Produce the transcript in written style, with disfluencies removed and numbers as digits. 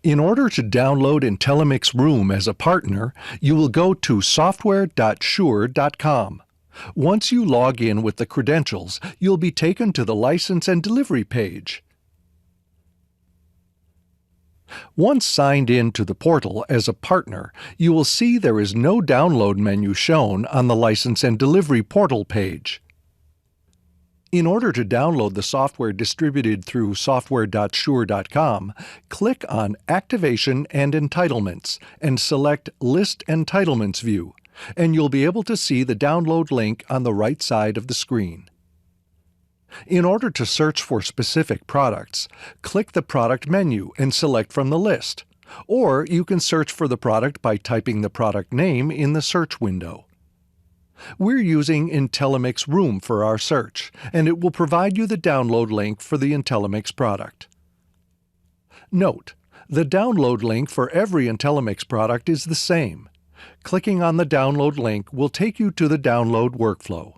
In order to download IntelliMix Room as a partner, you will go to software.shure.com. Once you log in with the credentials, you'll be taken to the license and delivery page. Once signed in to the portal as a partner, you will see there is no download menu shown on the license and delivery portal page. In order to download the software distributed through software.shure.com, click on Activation and Entitlements and select List Entitlements View, and you'll be able to see the download link on the right side of the screen. In order to search for specific products, click the Product menu and select from the list, or you can search for the product by typing the product name in the search window. We're using IntelliMix Room for our search, and it will provide you the download link for the IntelliMix product. Note: the download link for every IntelliMix product is the same. Clicking on the download link will take you to the download workflow.